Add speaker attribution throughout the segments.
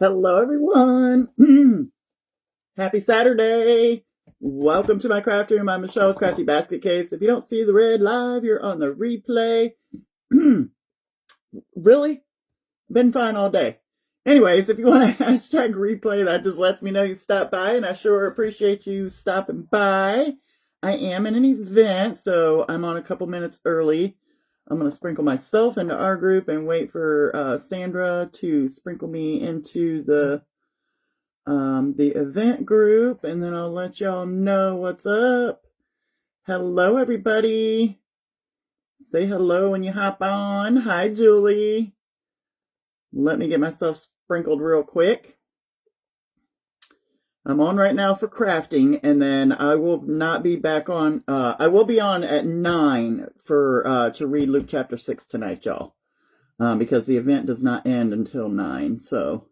Speaker 1: Hello, everyone. Happy Saturday. Welcome to my craft room. I'm Michelle's Crafty Basket Case. If you don't see the red live, you're on the replay. Really? Been fine all day. Anyways, if you want to hashtag replay, that just lets me know you stopped by, and I sure appreciate you stopping by. I am in an event, so I'm on a couple minutes early. I'm going to sprinkle myself into our group and wait for Sandra to sprinkle me into the event group, and then I'll let y'all know what's up. Hello, everybody. Say hello when you hop on. Hi, Julie. Let me get myself sprinkled real quick. I'm on right now for crafting, and then I will not be back on. I will be on at 9 for to read Luke chapter 6 tonight, y'all, because the event does not end until 9. So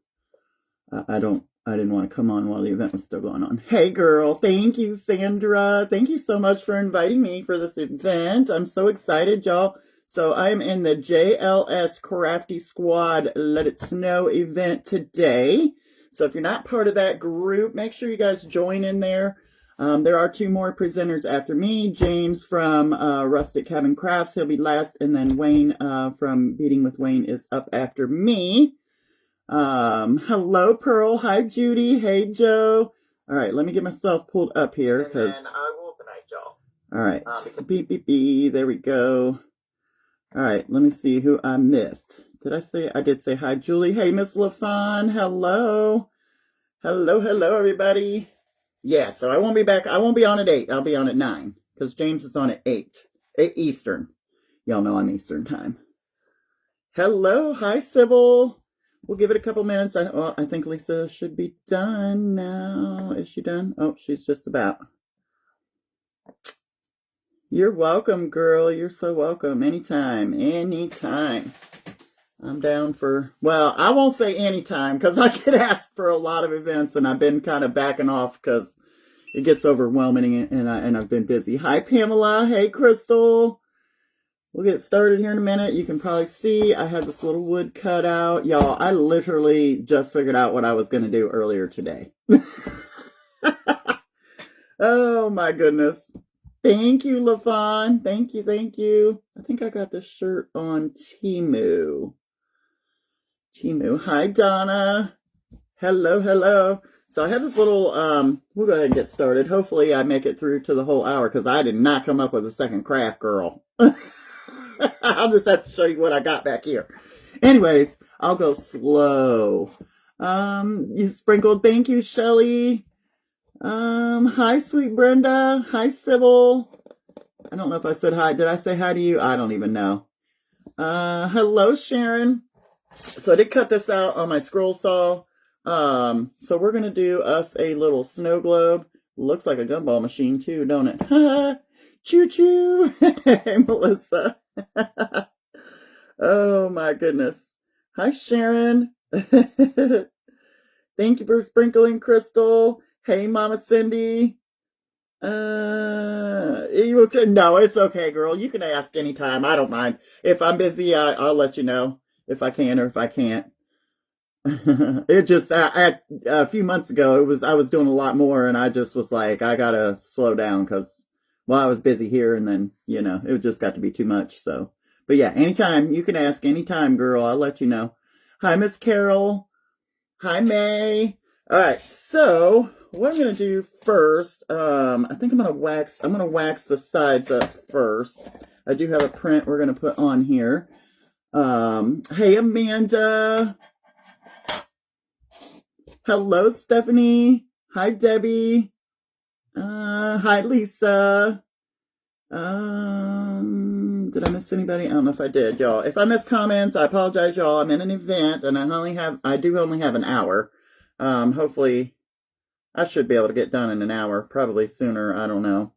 Speaker 1: I didn't want to come on while the event was still going on. Hey, girl. Thank you, Sandra. Thank you so much for inviting me for this event. I'm so excited, y'all. So I'm in the JLS Crafty Squad Let It Snow event today. So if you're not part of that group, make sure you guys join in there. There are 2 more presenters after me. James from Rustic Cabin Crafts, he'll be last. And then Wayne from Beating with Wayne is up after me. Hello, Pearl. Hi, Judy. Hey, Joe. All right, let me get myself pulled up here because I will tonight, y'all. All right, beep, beep, beep. There we go. All right, let me see who I missed. Did I say? I did say hi, Julie. Hey, Miss LaFawn. Hello. Hello, everybody. Yeah, so I won't be back. I won't be on at 8. I'll be on at 9 because James is on at 8 Eastern. Y'all know I'm Eastern time. Hello. Hi, Sybil. We'll give it a couple minutes. I think Lisa should be done now. Is she done? Oh, she's just about. You're welcome, girl. You're so welcome. Anytime. I'm down for, well, I won't say anytime because I get asked for a lot of events and I've been kind of backing off because it gets overwhelming and I've been busy. Hi, Pamela. Hey, Crystal. We'll get started here in a minute. You can probably see I have this little wood cut out. Y'all, I literally just figured out what I was going to do earlier today. Oh, my goodness. Thank you, LaFawn. Thank you. I think I got this shirt on Temu. Hi, Donna. Hello. So I have this little, we'll go ahead and get started. Hopefully I make it through to the whole hour because I did not come up with a second craft, girl. I'll just have to show you what I got back here. Anyways, I'll go slow. You sprinkled. Thank you, Shelly. Hi, sweet Brenda. Hi, Sybil. I don't know if I said hi. Did I say hi to you? I don't even know. Hello, Sharon. So I did cut this out on my scroll saw. So we're going to do us a little snow globe. Looks like a gumball machine too, don't it? Choo-choo. Hey, Melissa. Oh, my goodness. Hi, Sharon. Thank you for sprinkling, Crystal. Hey, Mama Cindy. No, it's okay, girl. You can ask anytime. I don't mind. If I'm busy, I'll let you know if I can or if I can't. It just a few months ago, I was doing a lot more, and I just was like, I gotta slow down because I was busy here, and then it just got to be too much. So, but yeah, anytime you can ask, anytime, girl. I'll let you know. Hi, Miss Carol. Hi, May. All right, so what I'm gonna do first, I think I'm gonna wax the sides up first. I do have a print we're gonna put on here. Hey, Amanda. Hello, Stephanie. Hi, Debbie. Hi, Lisa. Did I miss anybody? I don't know if I did, y'all. If I missed comments, I apologize, y'all. I'm in an event and I do only have an hour. Hopefully I should be able to get done in an hour, probably sooner. I don't know.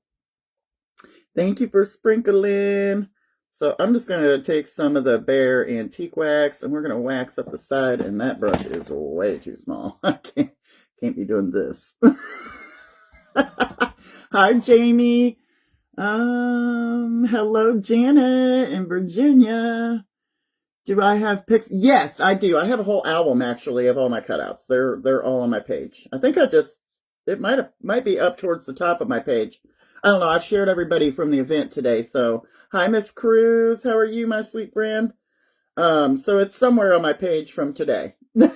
Speaker 1: Thank you for sprinkling. So I'm just going to take some of the Bear Antique Wax and we're going to wax up the side, and that brush is way too small. I can't be doing this. Hi, Jamie. Hello, Janet in Virginia. Do I have pics? Yes, I do. I have a whole album actually of all my cutouts. They're all on my page. I think it might be up towards the top of my page. I don't know. I've shared everybody from the event today. So hi, Miss Cruz. How are you, my sweet friend? So it's somewhere on my page from today. Because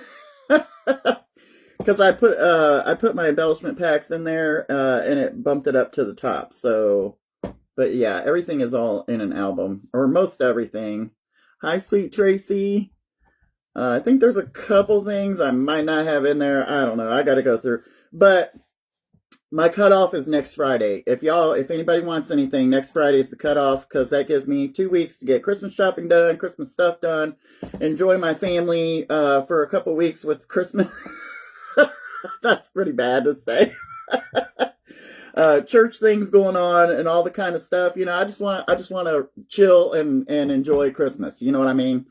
Speaker 1: I put my embellishment packs in there, and it bumped it up to the top. So, but yeah, everything is all in an album, or most everything. Hi, sweet Tracy. I think there's a couple things I might not have in there. I don't know. I got to go through. But my cutoff is next Friday. If anybody wants anything, next Friday is the cutoff because that gives me 2 weeks to get Christmas shopping done, Christmas stuff done, enjoy my family for a couple weeks with Christmas. That's pretty bad to say. Church things going on and all the kind of stuff. You know, I just want to chill and enjoy Christmas. You know what I mean?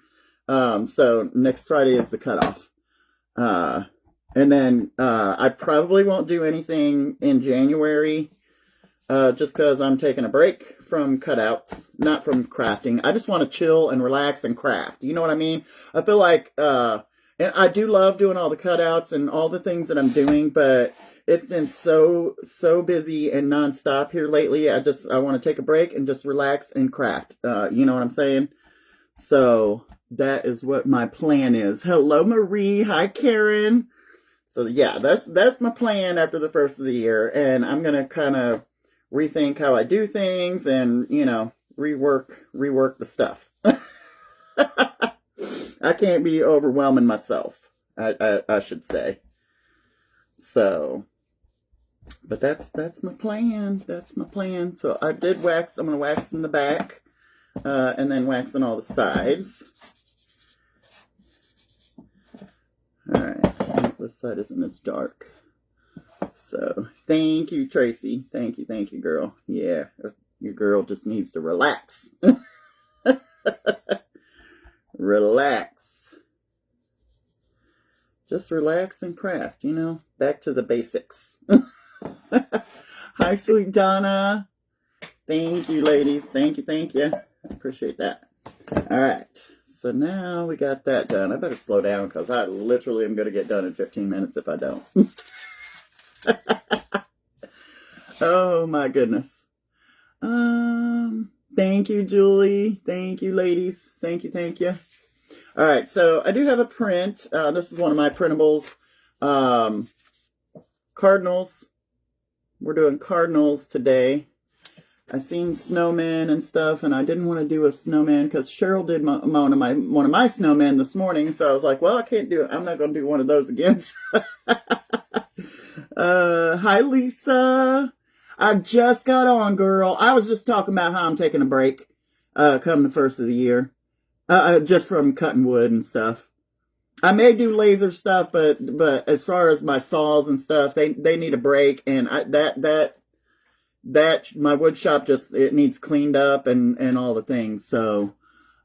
Speaker 1: So next Friday is the cutoff. And then I probably won't do anything in January, just because I'm taking a break from cutouts, not from crafting. I just want to chill and relax and craft. You know what I mean? I feel like, and I do love doing all the cutouts and all the things that I'm doing, but it's been so busy and nonstop here lately. I want to take a break and just relax and craft. You know what I'm saying? So that is what my plan is. Hello, Marie. Hi, Karen. So yeah, that's my plan after the first of the year, and I'm gonna kind of rethink how I do things, and you know, rework the stuff. I can't be overwhelming myself. I should say. So, but that's my plan. That's my plan. So I did wax. I'm gonna wax in the back, and then wax on all the sides. All right. This side isn't as dark. So, thank you, Tracy. Thank you, girl. Yeah, your girl just needs to relax. Relax. Just relax and craft, you know? Back to the basics. Hi, sweet Donna. Thank you, ladies. Thank you. I appreciate that. All right. So now we got that done. I better slow down because I literally am going to get done in 15 minutes if I don't. Oh my goodness. Thank you, Julie. Thank you, ladies. Thank you. All right, so I do have a print. This is one of my printables. Cardinals. We're doing cardinals today. I seen snowmen and stuff, and I didn't want to do a snowman because Cheryl did one of my snowmen this morning. So I was like, well, I can't do it. I'm not going to do one of those again. Hi, Lisa. I just got on, girl. I was just talking about how I'm taking a break, come the first of the year, just from cutting wood and stuff. I may do laser stuff, but as far as my saws and stuff, they need a break, and that my wood shop it needs cleaned up and all the things. So,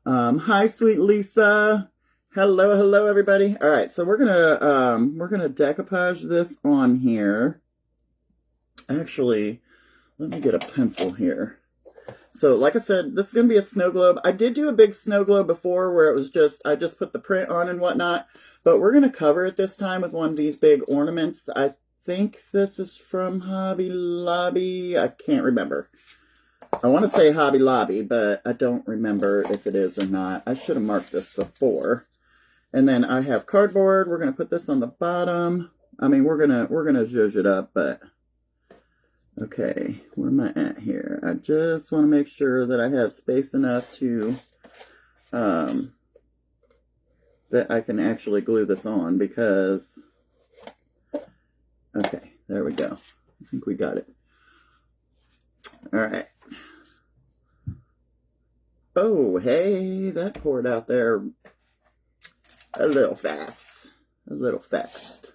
Speaker 1: hi, sweet Lisa. Hello, everybody. All right, so we're gonna decoupage this on here. Actually, let me get a pencil here. So, like I said, this is gonna be a snow globe. I did do a big snow globe before where it was I just put the print on and whatnot, but we're gonna cover it this time with one of these big ornaments. I think this is from Hobby Lobby. I can't remember. I want to say Hobby Lobby, but I don't remember if it is or not. I should have marked this before. And then I have cardboard. We're going to put this on the bottom. I mean, we're going to zhuzh it up, but okay, where am I at here? I just want to make sure that I have space enough to that I can actually glue this on because okay, there we go. I think we got it. All right. Oh, hey, that poured out there a little fast. A little faster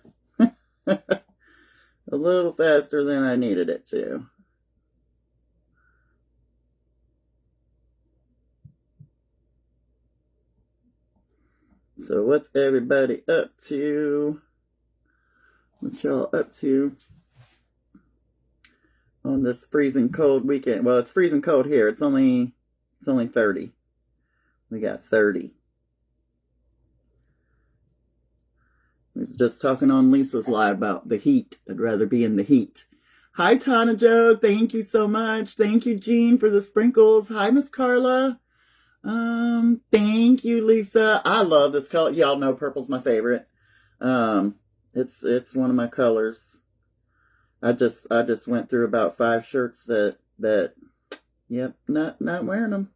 Speaker 1: than I needed it to. So what's everybody up to? What y'all up to on this freezing cold weekend? Well, it's freezing cold here. It's only 30. We got 30. was just talking on Lisa's live about the heat. I'd rather be in the heat. Hi, Tana Joe. Thank you so much. Thank you, Jean, for the sprinkles. Hi, Miss Carla. Thank you, Lisa. I love this color. Y'all know purple's my favorite. It's one of my colors. I just went through about 5 shirts that yep, not wearing them.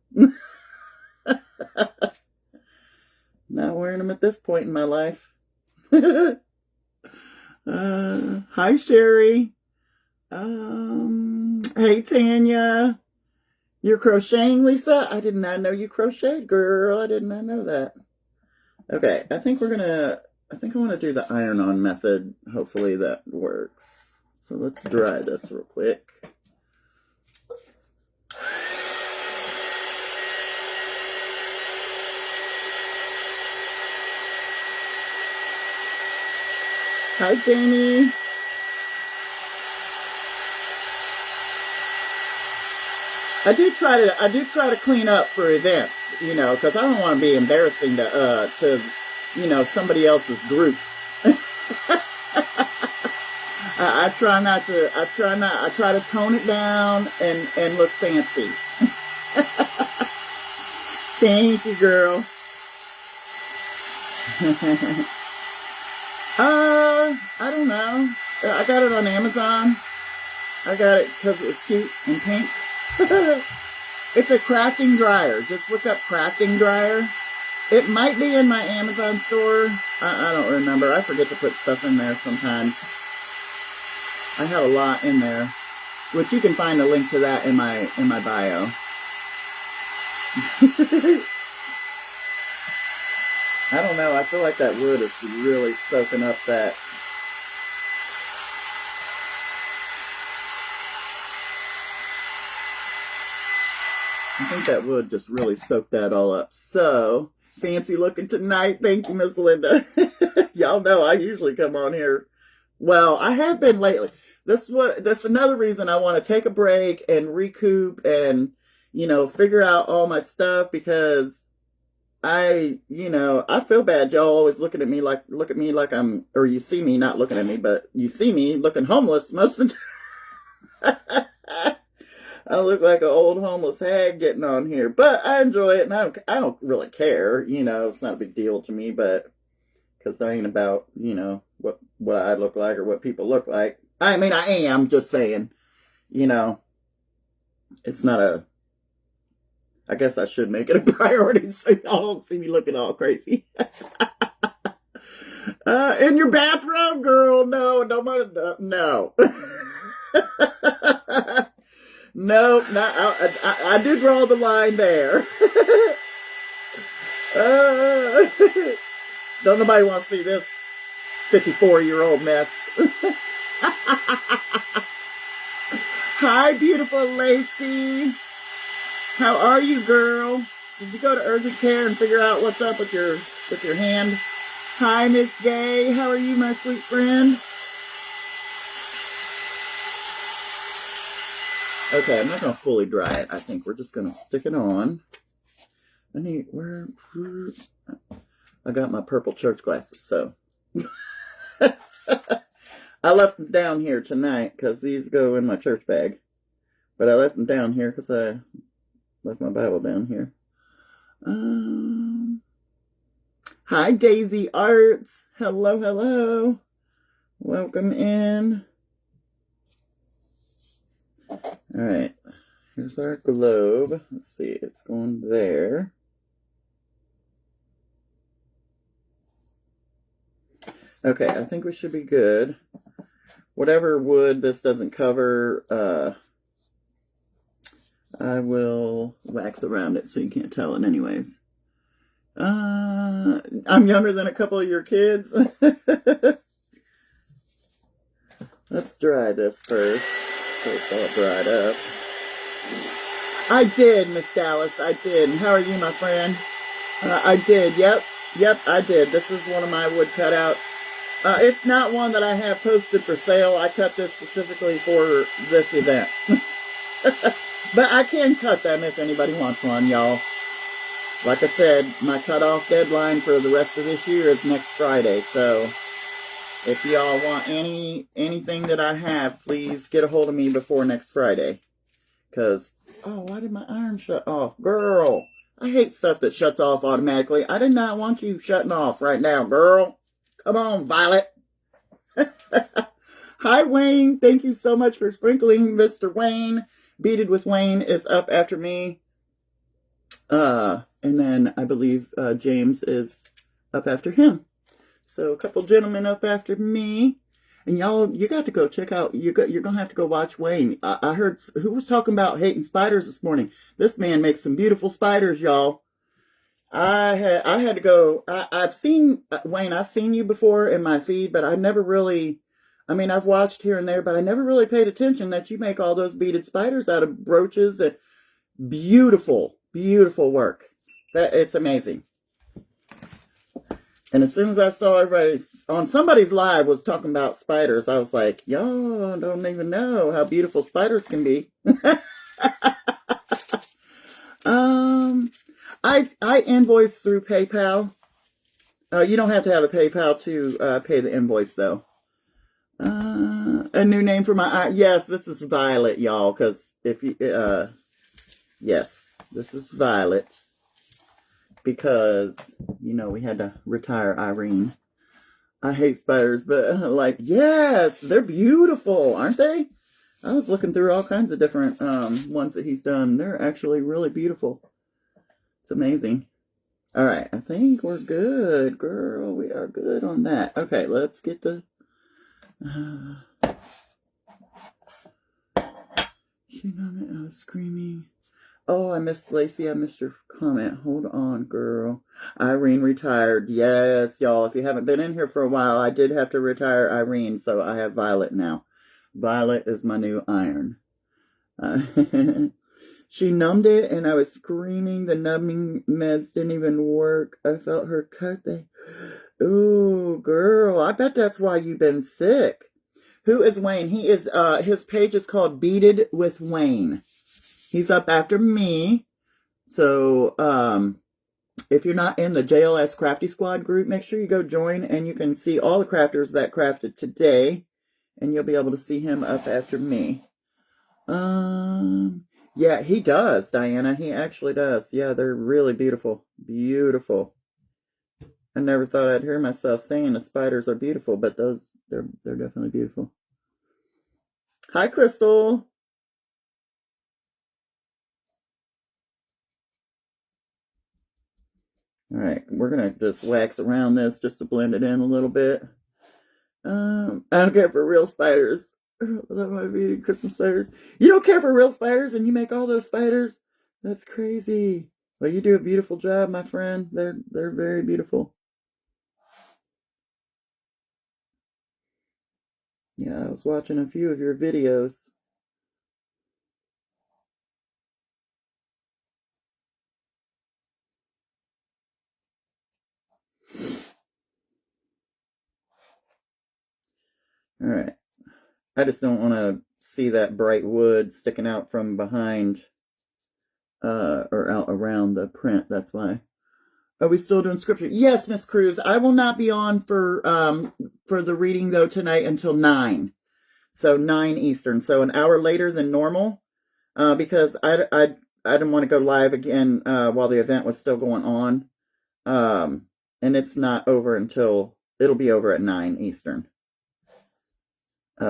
Speaker 1: Not wearing them at this point in my life. Hi, Sherry. Hey, Tanya. You're crocheting, Lisa? I did not know you crocheted, girl. I did not know that. Okay, I think I want to do the iron-on method. Hopefully that works. So let's dry this real quick. Hi, Jamie. I do try to clean up for events, you know, because I don't want to be embarrassing to somebody else's group. I try to tone it down and look fancy. Thank you, girl. I don't know. I got it on Amazon. I got it because it was cute and pink. It's a crafting dryer. Just look up crafting dryer. It might be in my Amazon store. I don't remember. I forget to put stuff in there sometimes. I have a lot in there, which you can find a link to that in my bio. I don't know. I feel like that wood is really soaking up that. I think that wood just really soaked that all up. So, fancy looking tonight. Thank you, Miss Linda. Y'all know I usually come on here. Well, I have been lately. That's another reason I want to take a break and recoup and, figure out all my stuff, because I feel bad. Y'all always look at me like I'm, or you see me not looking at me, but you see me looking homeless most of the time. I look like an old homeless hag getting on here, but I enjoy it, and I don't really care. It's not a big deal to me, but because I ain't about what I look like or what people look like. I mean, I am just saying. It's not a. I guess I should make it a priority so y'all don't see me looking all crazy. In your bathrobe, girl? No, no. Nope, I do draw the line there. Don't nobody want to see this 54-year-old mess. Hi, beautiful Lacey. How are you, girl? Did you go to urgent care and figure out what's up with your hand? Hi, Miss Gay. How are you, my sweet friend? Okay, I'm not going to fully dry it. I think we're just going to stick it on. I got my purple church glasses, so. I left them down here tonight because these go in my church bag. But I left them down here because I left my Bible down here. Hi, Daisy Arts. Hello, hello. Welcome in. All right. Here's our globe. Let's see. It's going there. Okay, I think we should be good. Whatever wood this doesn't cover, I will wax around it so you can't tell it anyways. I'm younger than a couple of your kids. Let's dry this first. So it's all dried up. I did, Miss Dallas. I did. How are you, my friend? I did. Yep, I did. This is one of my wood cutouts. It's not one that I have posted for sale. I cut this specifically for this event. But I can cut them if anybody wants one, y'all. Like I said, my cutoff deadline for the rest of this year is next Friday. So If y'all want anything that I have, please get a hold of me before next Friday. Because, oh, why did my iron shut off? Girl, I hate stuff that shuts off automatically. I did not want you shutting off right now, girl. Come on, Violet. Hi, Wayne. Thank you so much for sprinkling, Mr. Wayne. Beat It with Wayne is up after me. And then I believe James is up after him. So a couple gentlemen up after me. And y'all, you got to go check out, you're going to have to go watch Wayne. I heard, who was talking about hating spiders this morning? This man makes some beautiful spiders, y'all. I had to go, I've seen, Wayne, I've seen you before in my feed, but I never really, I mean, I've watched here and there, but I never really paid attention that you make all those beaded spiders out of brooches. And beautiful, beautiful work. It's amazing. And as soon as I saw everybody on somebody's live was talking about spiders, I was like, y'all don't even know how beautiful spiders can be. I invoice through PayPal. You don't have to have a PayPal to pay the invoice, though. A new name for my yes, this is Violet, y'all. Because if you yes, this is Violet. Because, you know, we had to retire Irene. I hate spiders, but like, yes, they're beautiful, aren't they? I was looking through all kinds of different ones that he's done. They're actually really beautiful. It's amazing. All right, I think we're good, girl. We are good on that. Okay, let's get the... She I was screaming. Oh, I missed Lacey. I missed your comment. Hold on, girl. Irene retired. Yes, y'all. If you haven't been in here for a while, I did have to retire Irene, so I have Violet now. Violet is my new iron. She numbed it, and I was screaming. The numbing meds didn't even work. I felt her cut. Ooh, girl. I bet that's why you've been sick. Who is Wayne? He is, his page is called Beaded with Wayne. He's up after me. So, if you're not in the JLS Crafty Squad group, make sure you go join, and you can see all the crafters that crafted today, and you'll be able to see him up after me. Yeah, he does, Diana. He actually does. Yeah, they're really beautiful. Beautiful. I never thought I'd hear myself saying the spiders are beautiful, but they're definitely beautiful. Hi, Crystal. All right, we're going to just wax around this just to blend it in a little bit. I don't care for real spiders. That might be Christmas spiders. You don't care for real spiders and you make all those spiders? That's crazy. Well, you do a beautiful job, my friend. They're very beautiful. Yeah, I was watching a few of your videos. All right. I just don't want to see that bright wood sticking out from behind or out around the print. That's why. Are we still doing scripture? Yes, Miss Cruz. I will not be on for the reading though tonight until 9. So 9 Eastern. So an hour later than normal. Because I didn't want to go live again while the event was still going on. And it's not over until it'll be over at 9 Eastern.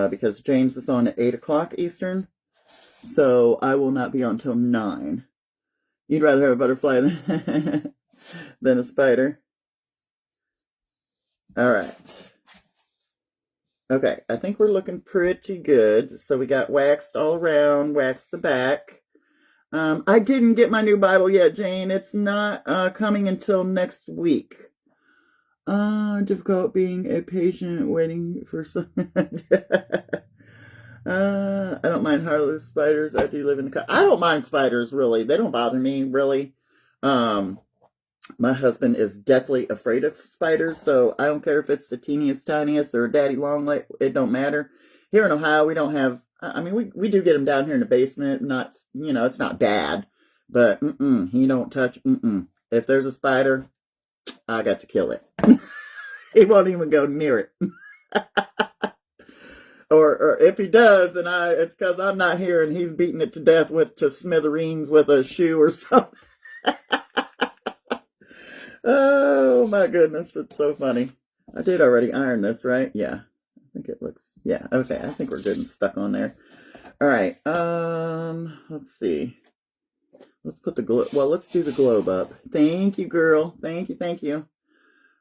Speaker 1: Because James is on at 8 o'clock Eastern. So I will not be on till 9. You'd rather have a butterfly than a spider. All right. Okay, I think we're looking pretty good. So we got waxed all around, waxed the back. I didn't get my new Bible yet, Jane. It's not coming until next week. Difficult being a patient waiting for some... I don't mind harmless spiders. I do live in the... I don't mind spiders, really. They don't bother me, really. My husband is deathly afraid of spiders, so I don't care if it's the teeniest, tiniest, or daddy long leg. It don't matter. Here in Ohio, we don't have... I mean, we do get them down here in the basement. Not, you know, it's not bad. But, he don't touch... If there's a spider, I got to kill it. He won't even go near it. Or if he does, then it's because I'm not here and he's beating it to death to smithereens with a shoe or something. Oh my goodness, it's so funny. I did already iron this, right? Yeah. I think it looks, yeah, okay. I think we're good and stuck on there. All right. Let's see. Let's put the globe, well, let's do the globe up. Thank you, girl. Thank you, thank you.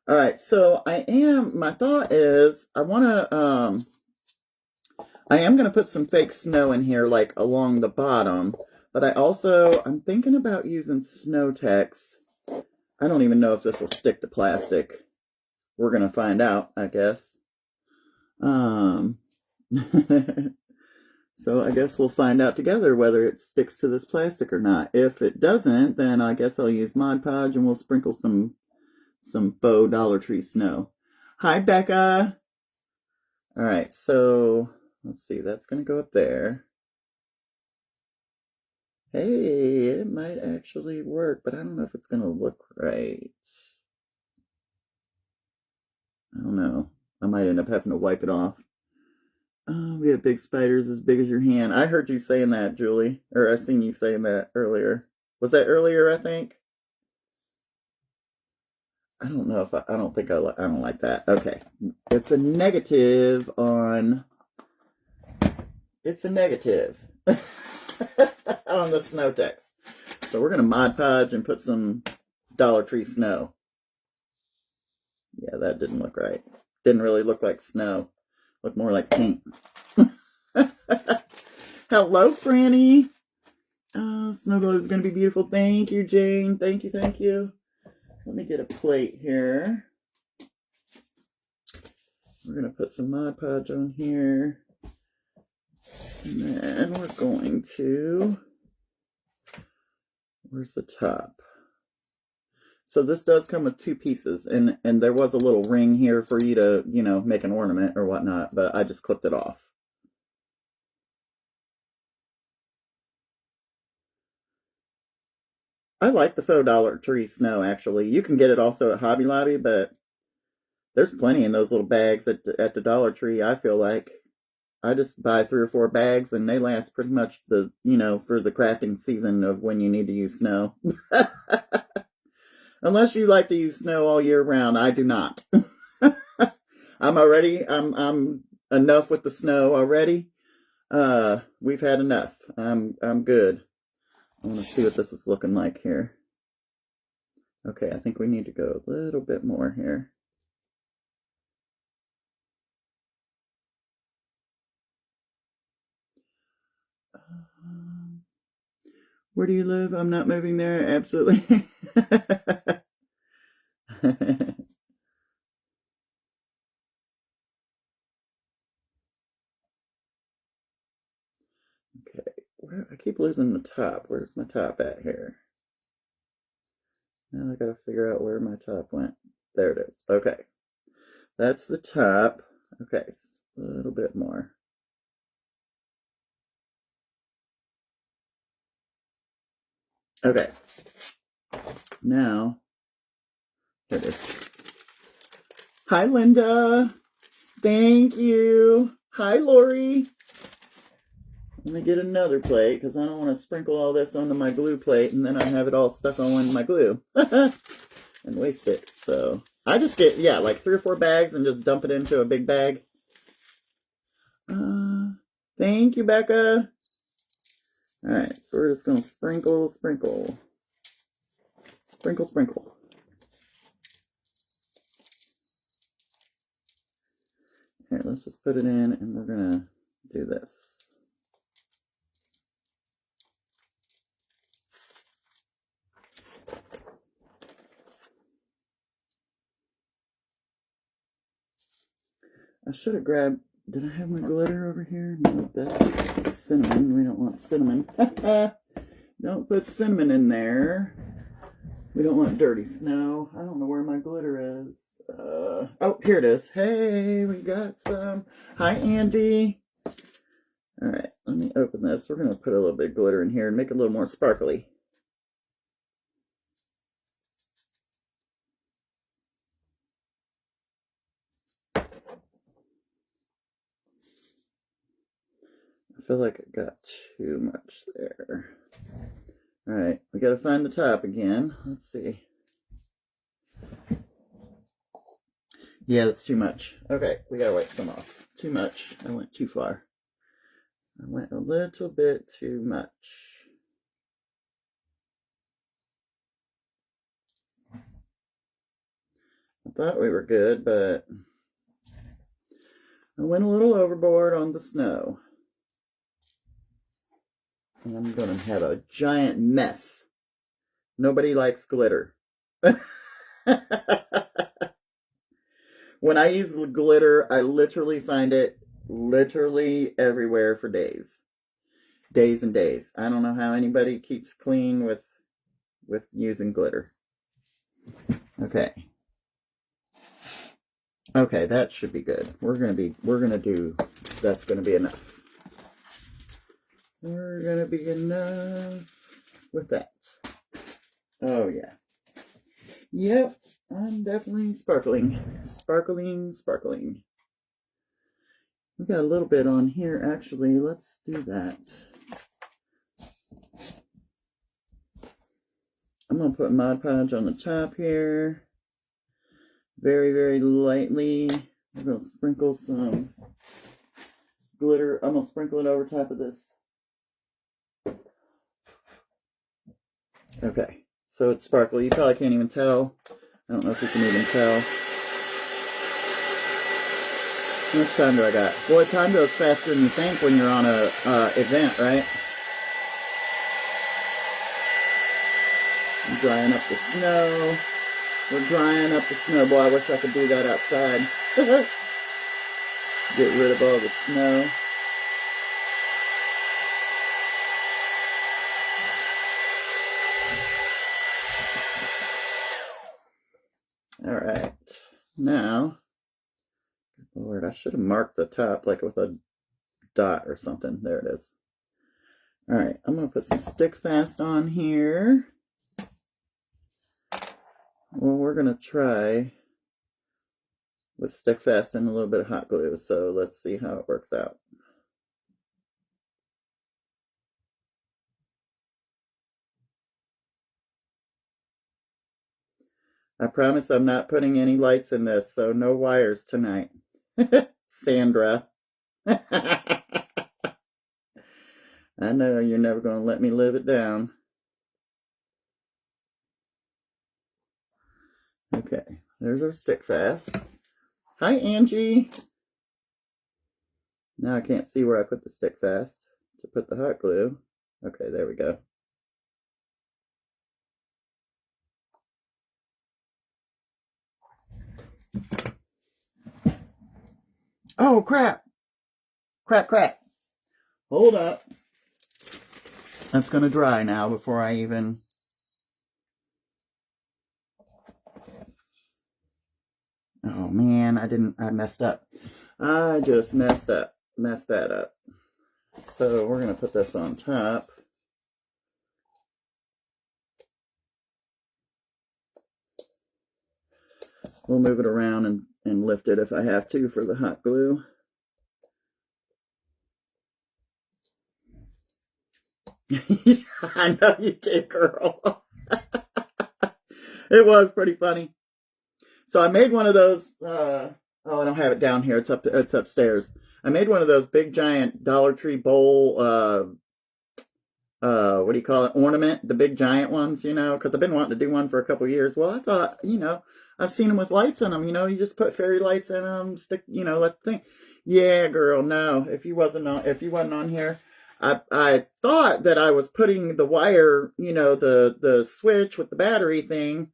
Speaker 1: All right, so my thought is I am gonna put some fake snow in here, like along the bottom, but I'm thinking about using Snow-Tex. I don't even know if this will stick to plastic. We're gonna find out, I guess. So I guess we'll find out together whether it sticks to this plastic or not. If it doesn't, then I guess I'll use Mod Podge and we'll sprinkle some faux Dollar Tree snow. Hi, Becca. All right, so let's see. That's gonna go up there. Hey, it might actually work, but I don't know if it's gonna look right. I don't know. I might end up having to wipe it off. Oh, we have big spiders as big as your hand. I heard you saying that, Julie. Or I seen you saying that earlier. Was that earlier, I think? I don't know if I don't think I don't like that. Okay. It's a negative on on the Snow-Tex. So we're gonna Mod Podge and put some Dollar Tree snow. Yeah, that didn't look right. Didn't really look like snow. Looked more like paint. Hello, Franny. Snow globe is gonna be beautiful. Thank you, Jane. Thank you, thank you. Let me get a plate here. We're gonna put some Mod Podge on here. And then we're going to, where's the top? So this does come with two pieces, and there was a little ring here for you to, make an ornament or whatnot, but I just clipped it off. I like the faux Dollar Tree snow, actually. You can get it also at Hobby Lobby, but there's plenty in those little bags at the Dollar Tree, I feel like. I just buy 3 or 4 bags, and they last pretty much for the crafting season of when you need to use snow. Unless you like to use snow all year round, I do not. I'm enough with the snow already. We've had enough. I'm good. I want to see what this is looking like here. Okay, I think we need to go a little bit more here. Where do you live? I'm not moving there. Absolutely. Okay, I keep losing the top. Where's my top at here? Now I gotta figure out where my top went. There it is. Okay. That's the top. Okay, a little bit more. Okay. Now, here it is. Hi, Linda. Thank you. Hi, Lori. Let me get another plate because I don't want to sprinkle all this onto my glue plate and then I have it all stuck on my glue and waste it. So I just get, like 3 or 4 bags and just dump it into a big bag. Thank you, Becca. All right, so we're just going to sprinkle. Sprinkle. Here, let's just put it in and we're going to do this. I should have grabbed, did I have my glitter over here? No, that's cinnamon. We don't want cinnamon. Don't put cinnamon in there. We don't want dirty snow. I don't know where my glitter is. Oh, here it is. Hey, we got some. Hi, Andy. All right, let me open this. We're going to put a little bit of glitter in here and make it a little more sparkly. I feel like I got too much there. All right, we got to find the top again. Let's see. Yeah, that's too much. Okay, we got to wipe some off. Too much. I went too far. I went a little bit too much. I thought we were good, but I went a little overboard on the snow. And I'm going to have a giant mess. Nobody likes glitter. When I use glitter, I literally find it literally everywhere for days. Days and days. I don't know how anybody keeps clean with using glitter. Okay. Okay, that should be good. We're gonna do, that's gonna be enough. We're gonna be enough with that. Oh yeah. Yep, I'm definitely sparkling. Sparkling, sparkling. We got a little bit on here, actually. Let's do that. I'm going to put Mod Podge on the top here. Very, very lightly. I'm going to sprinkle some glitter. I'm going to sprinkle it over top of this. Okay, so it's sparkly. You probably can't even tell. I don't know if you can even tell. How much time do I got? Boy, time goes faster than you think when you're on a event, right? I'm drying up the snow. We're drying up the snow. Boy, I wish I could do that outside. Get rid of all the snow. All right. Now, Lord, I should have marked the top like with a dot or something. There it is. All right, I'm going to put some Stick Fast on here. Well, we're going to try with Stick Fast and a little bit of hot glue. So let's see how it works out. I promise I'm not putting any lights in this, so no wires tonight. Sandra. I know you're never going to let me live it down. Okay, there's our Stick Fast. Hi, Angie. Now I can't see where I put the Stick Fast to put the hot glue. Okay, there we go. Oh, crap. Crap, crap. Hold up. That's going to dry now before I even... Oh, man, I messed up. I just messed that up. So we're going to put this on top. We'll move it around and lift it if I have to for the hot glue. I know you did, girl. It was pretty funny. So I made one of those, oh, I don't have it down here. It's upstairs. I made one of those big giant Dollar Tree bowl, what do you call it? Ornament, the big giant ones, you know, because I've been wanting to do one for a couple years. Well, I thought, you know, I've seen them with lights in them, you know, you just put fairy lights in them, stick, you know, let the thing. Yeah, girl, no, if you wasn't on here, I thought that I was putting the wire, you know, the switch with the battery thing,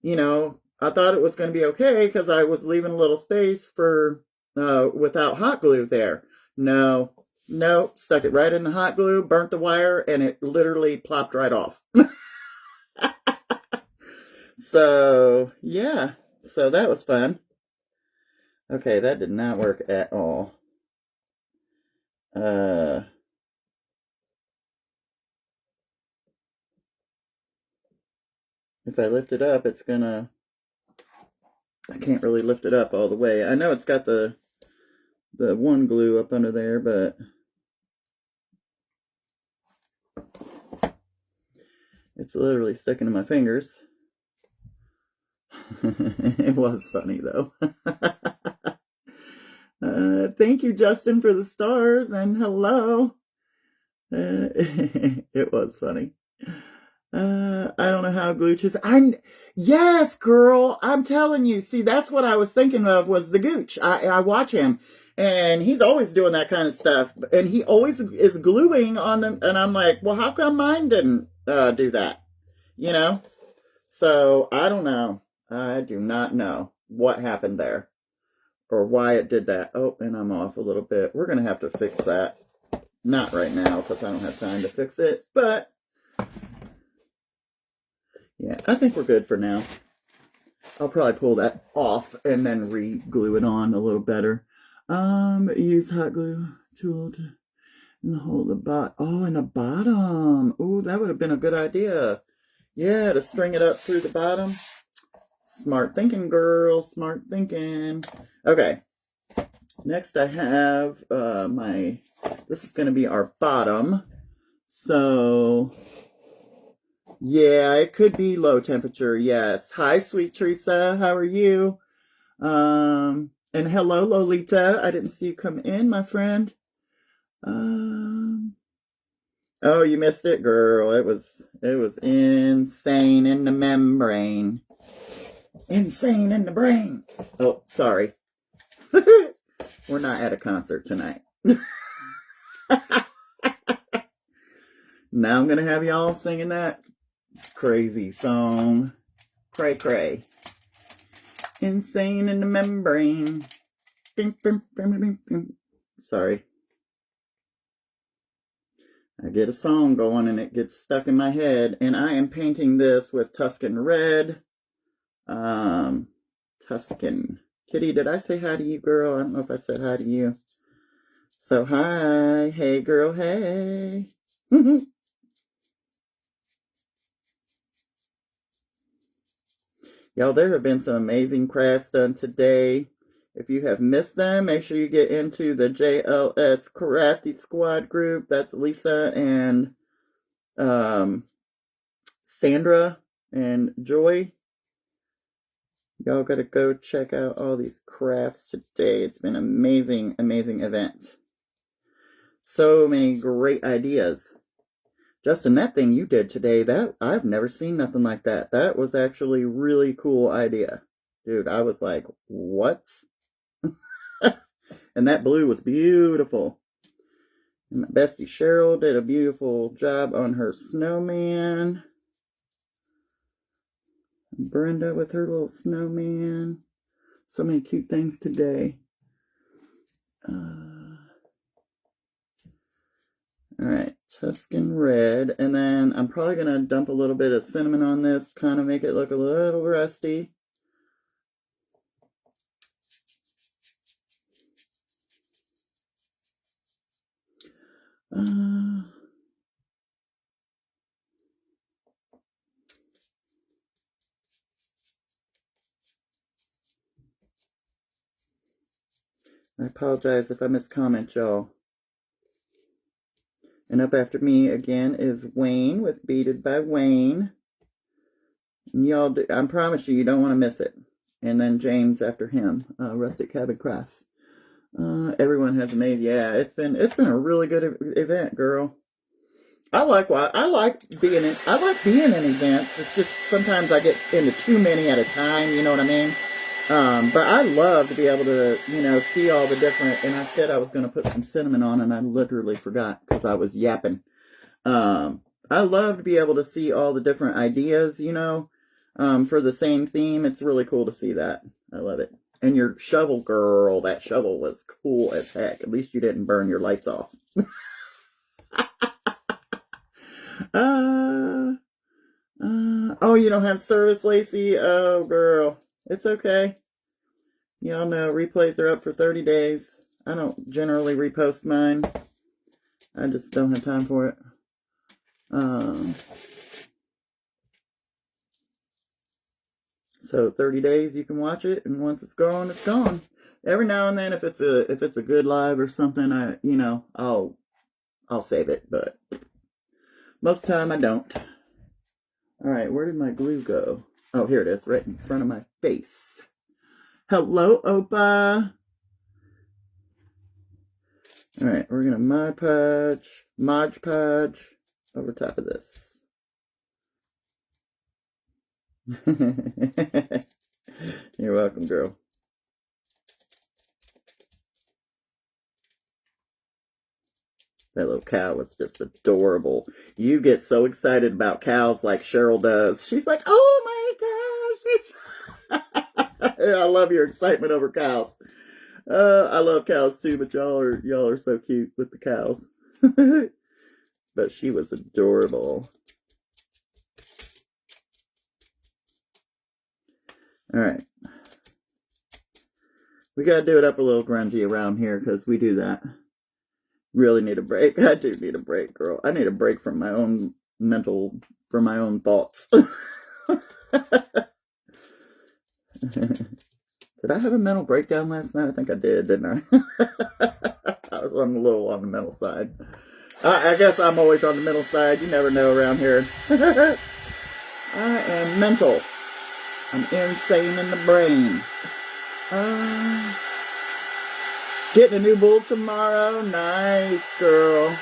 Speaker 1: you know, I thought it was going to be okay because I was leaving a little space for, without hot glue there. No, stuck it right in the hot glue, burnt the wire, and it literally plopped right off. So, yeah. So that was fun. Okay, that did not work at all. If I lift it up, it's gonna... I can't really lift it up all the way. I know it's got the one glue up under there, but It's literally sticking to my fingers. It was funny, though. Thank you, Justin, for the stars, and hello. It was funny. I don't know how Gooch is. Yes, girl. I'm telling you. See, that's what I was thinking of was the Gooch. I watch him, and he's always doing that kind of stuff, and he always is gluing on them. And I'm like, well, how come mine didn't do that? You know. So I don't know. I do not know what happened there or why it did that. Oh, and I'm off a little bit. We're gonna have to fix that. Not right now because I don't have time to fix it, but yeah, I think we're good for now. I'll probably pull that off and then re-glue it on a little better. Use hot glue tool to in the hole at the bottom. Oh, in the bottom. Oh, that would have been a good idea. Yeah, to string it up through the bottom. Smart thinking, girl. Smart thinking. Okay. Next I have this is going to be our bottom. So, yeah, it could be low temperature, yes. Hi, sweet Teresa. How are you? And hello, Lolita. I didn't see you come in, my friend. Oh, you missed it, girl. It was insane in the membrane. Insane in the brain. Oh, sorry. We're not at a concert tonight. Now I'm going to have y'all singing that crazy song. Cray cray. Insane in the membrane. Sorry. I get a song going and it gets stuck in my head. And I am painting this with Tuscan Red. Tuscan. Kitty, did I say hi to you, girl? I don't know if I said hi to you. So, hi. Hey, girl, hey. Y'all, there have been some amazing crafts done today. If you have missed them, make sure you get into the JLS Crafty Squad group. That's Lisa and Sandra and Joy. Y'all gotta go check out all these crafts today. It's been an amazing, amazing event. So many great ideas. Justin, that thing you did today, that I've never seen nothing like that. That was actually a really cool idea. Dude, I was like, what? And that blue was beautiful. And my bestie Cheryl did a beautiful job on her snowman. Brenda with her little snowman. So many cute things today. Alright, Tuscan Red. And then I'm probably going to dump a little bit of cinnamon on this, kind of make it look a little rusty. I apologize if I miscomment, y'all. And up after me again is Wayne with Beaded by Wayne. And y'all, I promise you, you don't want to miss it. And then James after him, Rustic Cabin Crafts. Everyone has made, yeah, it's been a really good event, girl. I like being in events. It's just sometimes I get into too many at a time, you know what I mean? But I love to be able to, see all the different, and I said I was going to put some cinnamon on, and I literally forgot because I was yapping. I love to be able to see all the different ideas, for the same theme. It's really cool to see that. I love it. And your shovel, girl, that shovel was cool as heck. At least you didn't burn your lights off. Oh, you don't have service, Lacey? Oh, girl. It's okay. Y'all know replays are up for 30 days. I don't generally repost mine. I just don't have time for it. So 30 days you can watch it, and once it's gone, it's gone. Every now and then, if it's a good live or something, I'll save it. But Most of the time I don't. All right, where did my glue go? Oh, here it is, right in front of my face. Hello, Opa. All right, we're gonna Mod Podge over top of this. You're welcome, girl. That little cow was just adorable. You get so excited about cows like Cheryl does. She's like, oh my gosh. I love your excitement over cows. I love cows too, but y'all are so cute with the cows. But she was adorable. All right. We got to do it up a little grungy around here because we do that. Really need a break. I do need a break, girl. I need a break from my own from my own thoughts. Did I have a mental breakdown last night? I think I did, didn't I? I was a little on the mental side. I guess I'm always on the mental side. You never know around here. I am mental. I'm insane in the brain. Getting a new bull tomorrow. Nice, girl.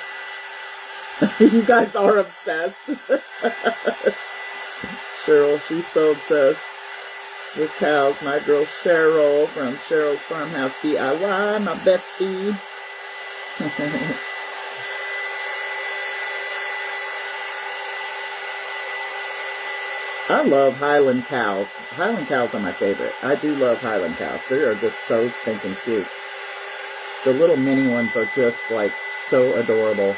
Speaker 1: You guys are obsessed. Cheryl, she's so obsessed with cows. My girl Cheryl from Cheryl's Farmhouse DIY, my bestie. I love Highland cows. Highland cows are my favorite. I do love Highland cows. They are just so stinking cute. The little mini ones are just like so adorable.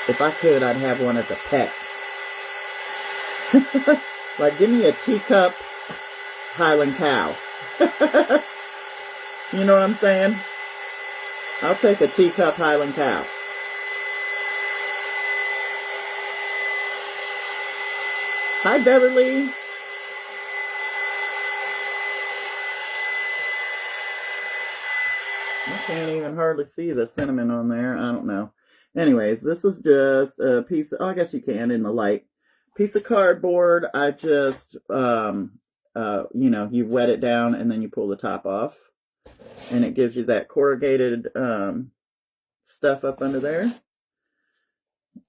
Speaker 1: If I could, I'd have one as a pet. Like, give me a teacup Highland cow. You know what I'm saying? I'll take a teacup Highland cow. Hi, Beverly. I can't even hardly see the cinnamon on there. I don't know. Anyways, this is just a piece of, I guess you can in the light. Piece of cardboard. I just, you wet it down and then you pull the top off. And it gives you that corrugated stuff up under there.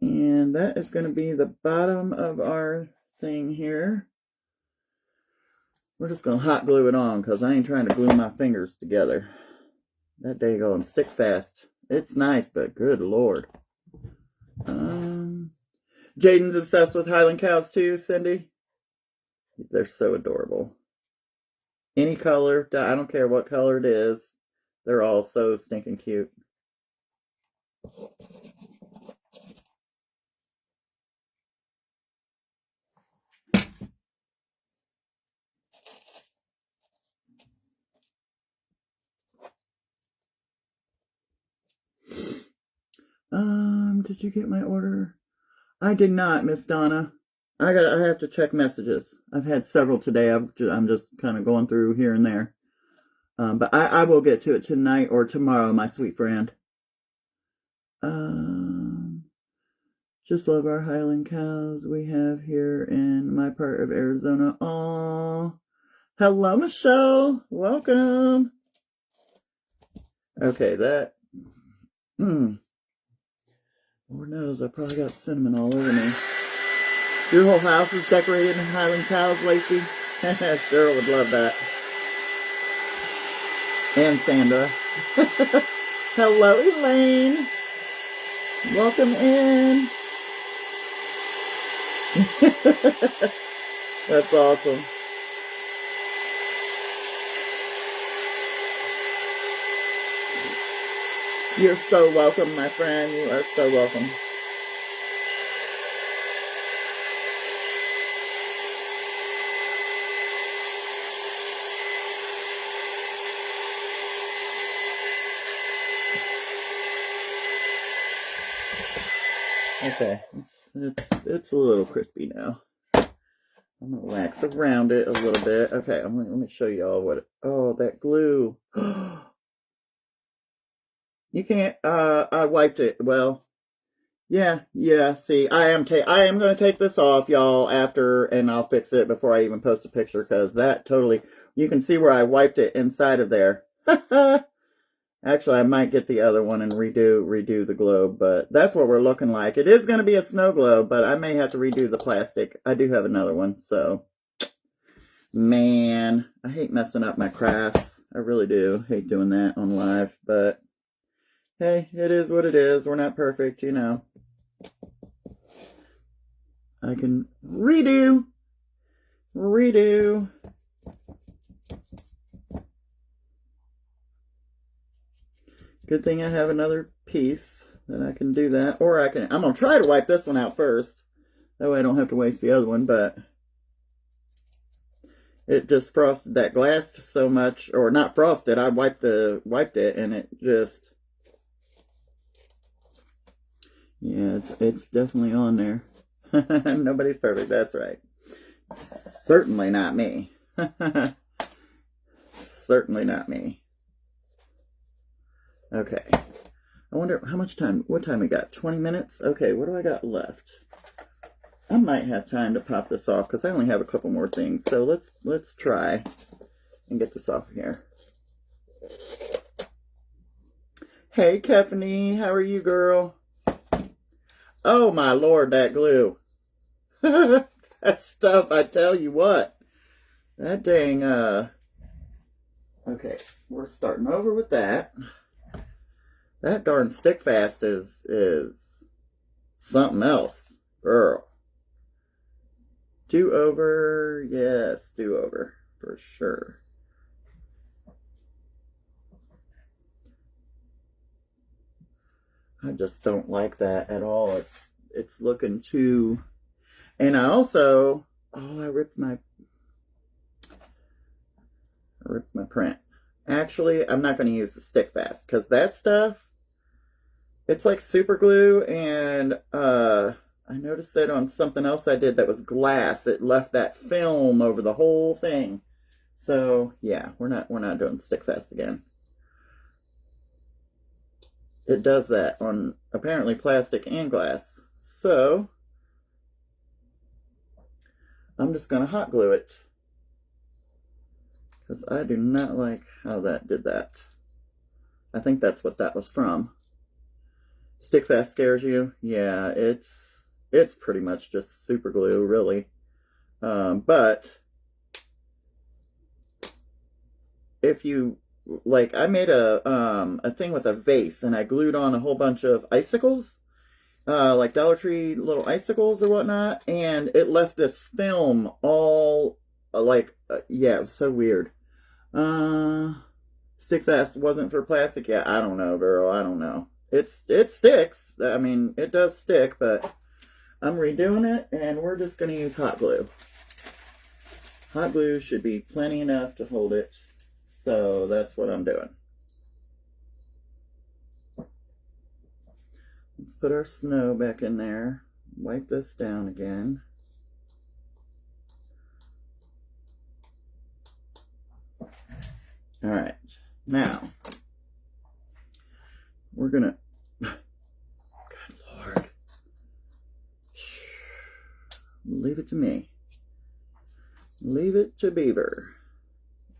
Speaker 1: And that is going to be the bottom of our thing here. We're just going to hot glue it on because I ain't trying to glue my fingers together. That day going stick fast. It's nice, but good Lord. Jaden's obsessed with Highland cows too, Cindy. They're so adorable. Any color, I don't care what color it is. They're all so stinking cute. Did you get my order? I did not, Miss Donna. I have to check messages. I've had several today. I'm just kind of going through here and there. But I will get to it tonight or tomorrow, my sweet friend. Just love our Highland cows we have here in my part of Arizona. Aw. Hello, Michelle. Welcome. Okay, that. Lord knows, I probably got cinnamon all over me. Your whole house is decorated in Highland cows, Lacey? Cheryl would love that. And Sandra. Hello, Elaine. Welcome in. That's awesome. You're so welcome, my friend. You are so welcome. Okay, it's a little crispy now. I'm gonna wax around it a little bit. Okay, let me show you all what. Oh, that glue. You can't. I wiped it. Well, Yeah. See, I am going to take this off, y'all, after, and I'll fix it before I even post a picture, because that totally, you can see where I wiped it inside of there. Actually, I might get the other one and redo the globe, but that's what we're looking like. It is going to be a snow globe, but I may have to redo the plastic. I do have another one, so. Man, I hate messing up my crafts. I really do. Hate doing that on live, but hey, it is what it is. We're not perfect, you know. I can redo. Good thing I have another piece that I can do that. Or I'm going to try to wipe this one out first. That way I don't have to waste the other one, but it just frosted that glass so much, or not frosted, I wiped it, and it just, yeah, it's definitely on there. Nobody's perfect, that's right. Certainly not me. Certainly not me. Okay. I wonder what time we got? 20 minutes? Okay, what do I got left? I might have time to pop this off because I only have a couple more things. So let's try and get this off here. Hey, Kefany, how are you, girl? Oh my Lord, that glue. That stuff, I tell you what. That dang, okay, we're starting over with that. That darn stick fast is something else, girl. Do over, yes, do over, for sure. I just don't like that at all. It's looking too, and I also, I ripped my print. Actually, I'm not going to use the stick fast, because that stuff, it's like super glue, and I noticed that on something else I did that was glass. It left that film over the whole thing. So yeah, we're not doing stick fast again. It does that on apparently plastic and glass. So I'm just gonna hot glue it, because I do not like how that did that. I think that's what that was from. Stick fast scares you? Yeah, it's pretty much just super glue, really. But if you, like, I made a thing with a vase, and I glued on a whole bunch of icicles, like Dollar Tree little icicles or whatnot, and it left this film all, yeah, it was so weird. Stick fast wasn't for plastic? Yeah, I don't know, girl, I don't know. It sticks. I mean, it does stick, but I'm redoing it, and we're just going to use hot glue. Hot glue should be plenty enough to hold it, so that's what I'm doing. Let's put our snow back in there. Wipe this down again. All right, now we're going to, good Lord. Leave it to me. Leave it to Beaver.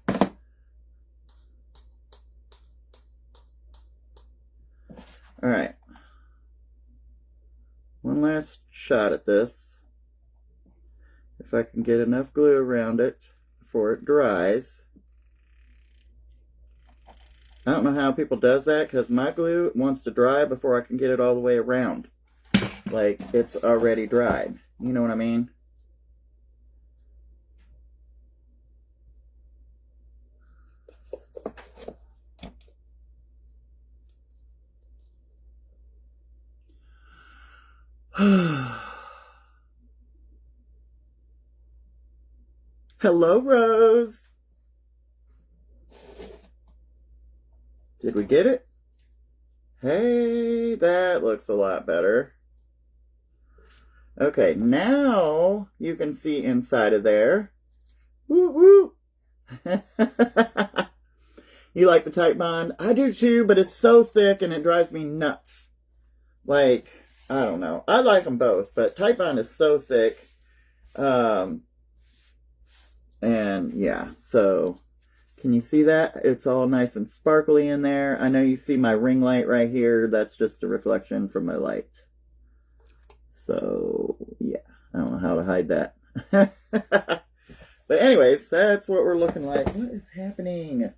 Speaker 1: All right. One last shot at this. If I can get enough glue around it before it dries. I don't know how people does that, because my glue wants to dry before I can get it all the way around. Like, it's already dried. You know what I mean? Hello, Rose. Did we get it? Hey, that looks a lot better. Okay, now you can see inside of there. Woo woo! You like the Type Bond? I do too, but it's so thick and it drives me nuts. Like, I don't know. I like them both, but Type Bond is so thick. And yeah, so can you see that? It's all nice and sparkly in there. I know you see my ring light right here. That's just a reflection from my light. So yeah, I don't know how to hide that. But anyways, that's what we're looking like. What is happening?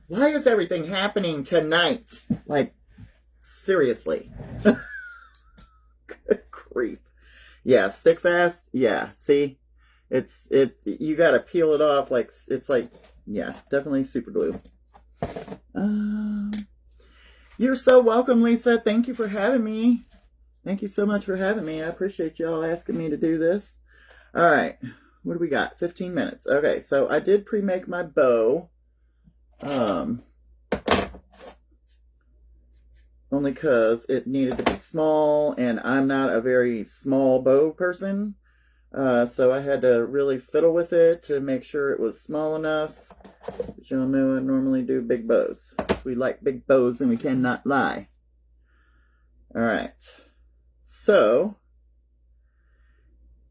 Speaker 1: Why is everything happening tonight? Like, seriously. Good grief. Yeah, stick fast. Yeah, see? You gotta peel it off like, it's like, yeah, definitely super glue. You're so welcome, Lisa. Thank you for having me. Thank you so much for having me. I appreciate y'all asking me to do this. All right. What do we got? 15 minutes. Okay, so I did pre-make my bow. Only because it needed to be small, and I'm not a very small bow person. So I had to really fiddle with it to make sure it was small enough. But y'all know I normally do big bows. We like big bows and we cannot lie. Alright. So,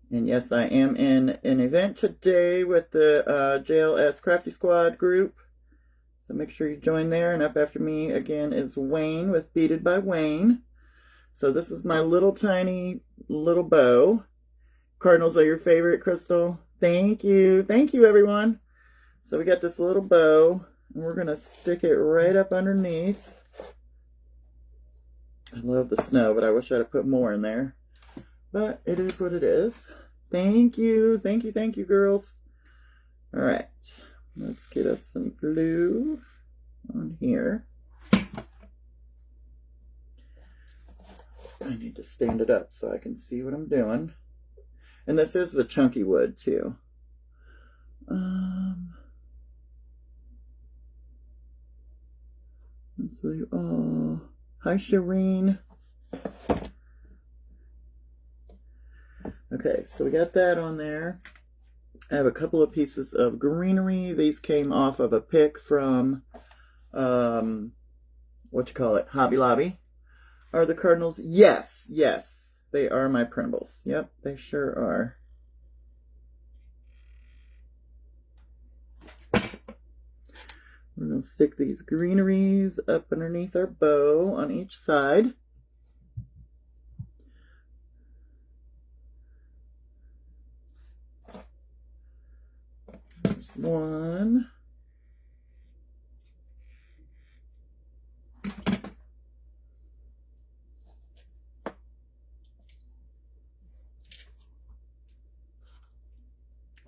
Speaker 1: and yes, I am in an event today with the JLS Crafty Squad group. So make sure you join there. And up after me again is Wayne with Beaded by Wayne. So this is my little tiny little bow. Cardinals are your favorite, Crystal. Thank you. Thank you, everyone. So we got this little bow, and we're going to stick it right up underneath. I love the snow, but I wish I'd have put more in there. But it is what it is. Thank you. Thank you, thank you, girls. All right. Let's get us some glue on here. I need to stand it up so I can see what I'm doing. And this is the chunky wood, too. Let's see. Oh, hi, Shireen. Okay, so we got that on there. I have a couple of pieces of greenery. These came off of a pick from, Hobby Lobby. Are the cardinals? Yes, yes. They are my printables. Yep, they sure are. We're going to stick these greeneries up underneath our bow on each side. There's one.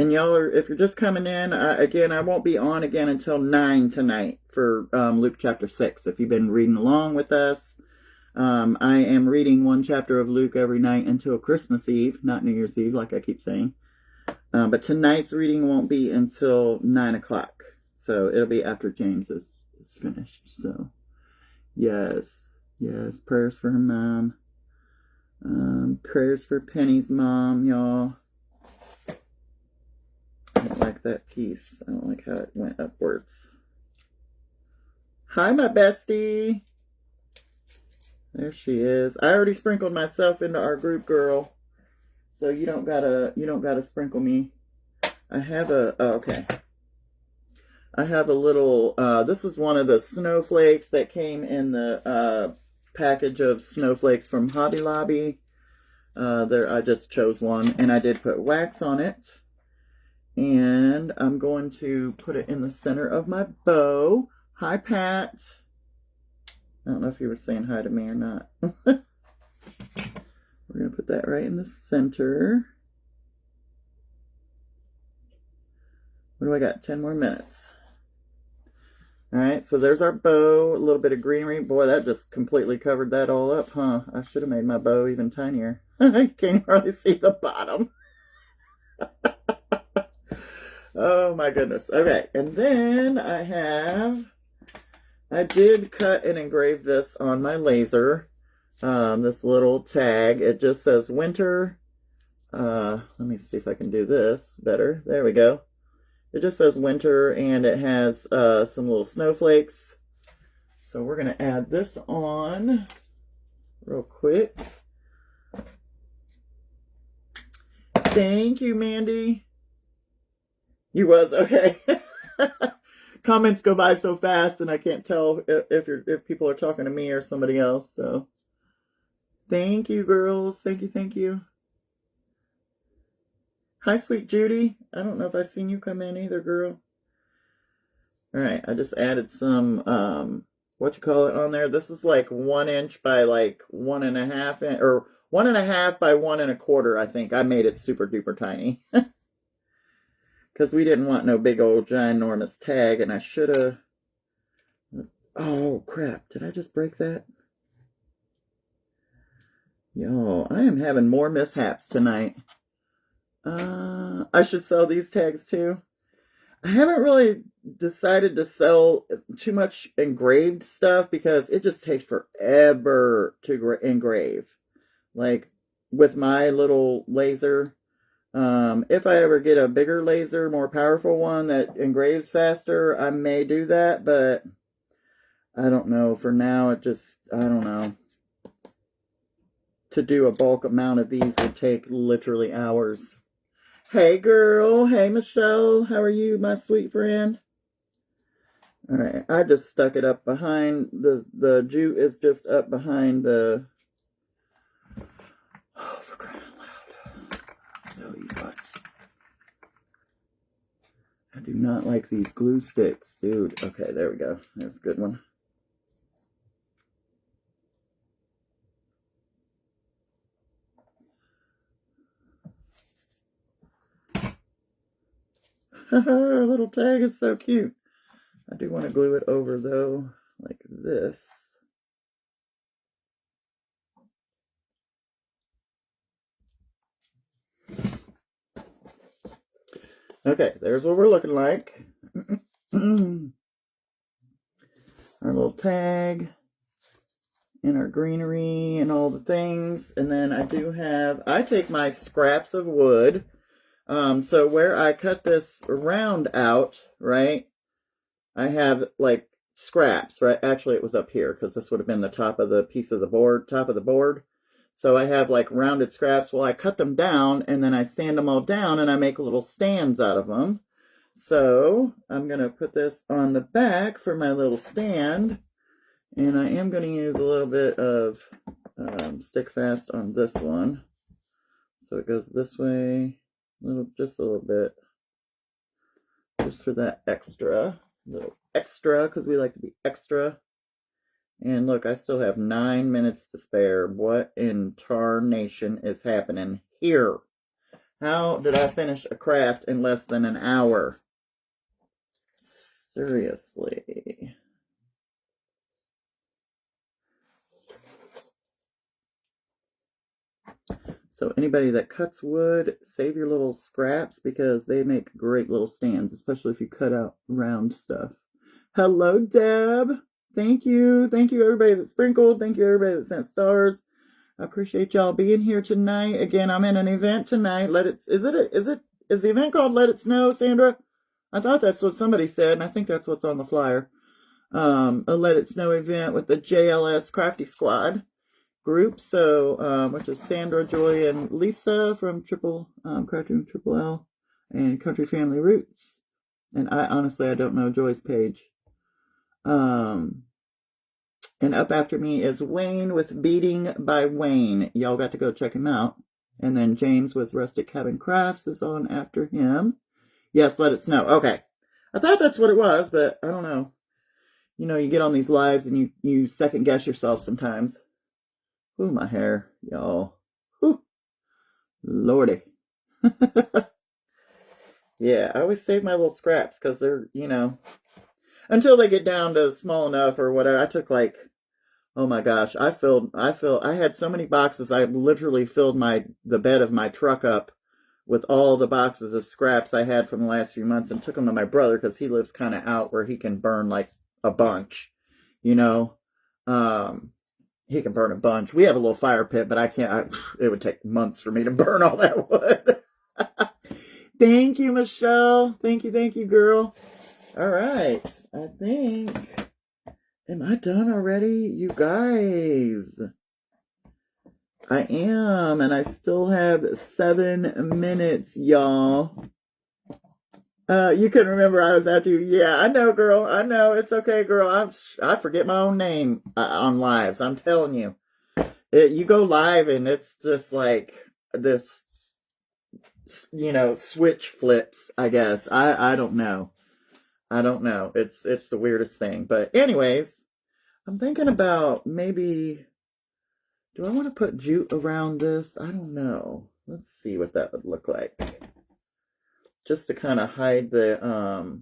Speaker 1: And y'all are, if you're just coming in, again, I won't be on again until 9 tonight for Luke chapter 6. If you've been reading along with us, I am reading one chapter of Luke every night until Christmas Eve, not New Year's Eve, like I keep saying. But tonight's reading won't be until 9 o'clock. So it'll be after James is finished. So, yes, prayers for her mom. Prayers for Penny's mom, y'all. I don't like that piece. I don't like how it went upwards. Hi, my bestie. There she is. I already sprinkled myself into our group, girl. So you don't gotta sprinkle me. I have okay. I have a little, this is one of the snowflakes that came in the package of snowflakes from Hobby Lobby. I just chose one, and I did put wax on it. And I'm going to put it in the center of my bow. Hi, Pat. I don't know if you were saying hi to me or not. We're going to put that right in the center. What do I got? 10 more minutes. All right, so there's our bow. A little bit of greenery. Boy, that just completely covered that all up, huh? I should have made my bow even tinier. I can't hardly see the bottom. Oh my goodness. Okay, and then I did cut and engrave this on my laser. This little tag. It just says winter. Let me see if I can do this better. There we go. It just says winter, and it has some little snowflakes. So we're going to add this on real quick. Thank you, Mandy. You was okay. Comments go by so fast, and I can't tell if people are talking to me or somebody else. So, thank you, girls. Thank you, thank you. Hi, sweet Judy. I don't know if I've seen you come in either, girl. All right, I just added some what you call it on there. This is like 1 inch by like 1.5 inch, or 1.5 by 1.25. I think I made it super duper tiny. Because we didn't want no big old ginormous tag, and I should have... Oh, crap. Did I just break that? Yo, I am having more mishaps tonight. I should sell these tags too. I haven't really decided to sell too much engraved stuff because it just takes forever to engrave. Like, with my little laser... if I ever get a bigger laser, more powerful one that engraves faster, I may do that, but I don't know. For now, I don't know. To do a bulk amount of these would take literally hours. Hey, girl. Hey, Michelle. How are you, my sweet friend? All right. I just stuck it up behind the jute is just up behind the... Oh, for crying out loud. I'll tell you what. I do not like these glue sticks, dude. Okay, there we go. That's a good one. Our little tag is so cute. I do want to glue it over, though, like this. Okay, there's what we're looking like. Our little tag and our greenery and all the things. And then I take my scraps of wood. So where I cut this round out, right, I have like scraps, right? Actually, it was up here because this would have been the top of the piece of the board, top of the board. So I have like rounded scraps. Well, I cut them down and then I sand them all down and I make little stands out of them. So I'm going to put this on the back for my little stand. And I am going to use a little bit of stick fast on this one. So it goes this way, just a little bit. Just for that extra, little extra, because we like to be extra. And look, I still have 9 minutes to spare. What in tarnation is happening here? How did I finish a craft in less than an hour? Seriously. So anybody that cuts wood, save your little scraps because they make great little stands, especially if you cut out round stuff. Hello, Deb. Thank you. Thank you, everybody that sprinkled. Thank you, everybody that sent stars. I appreciate y'all being here tonight. Again, I'm in an event tonight. Is the event called Let It Snow, Sandra? I thought that's what somebody said, and I think that's what's on the flyer. A Let It Snow event with the JLS Crafty Squad group. So, which is Sandra, Joy, and Lisa from Crafting Triple L and Country Family Roots. And I don't know Joy's page. And up after me is Wayne with Beading by Wayne. Y'all got to go check him out. And then James with Rustic Cabin Crafts is on after him. Yes, Let It Snow. Okay. I thought that's what it was, but I don't know. You know, you get on these lives and you second guess yourself sometimes. Ooh, my hair, y'all. Ooh. Lordy. Yeah, I always save my little scraps because they're, until they get down to small enough or whatever. I took like, oh my gosh, I had so many boxes. I literally filled the bed of my truck up with all the boxes of scraps I had from the last few months and took them to my brother because he lives kind of out where he can burn like a bunch, he can burn a bunch. We have a little fire pit, but I can't, it would take months for me to burn all that wood. Thank you, Michelle. Thank you, girl. All right. I think, am I done already? You guys. I am, and I still have 7 minutes, y'all. You couldn't remember I was after you. Yeah, I know, girl. I know. It's okay, girl. I forget my own name on lives. I'm telling you. You go live and it's just like this, switch flips, I guess. I don't know. I don't know. It's the weirdest thing. But anyways, I'm thinking about maybe, do I want to put jute around this? I don't know. Let's see what that would look like. Just to kind of hide the,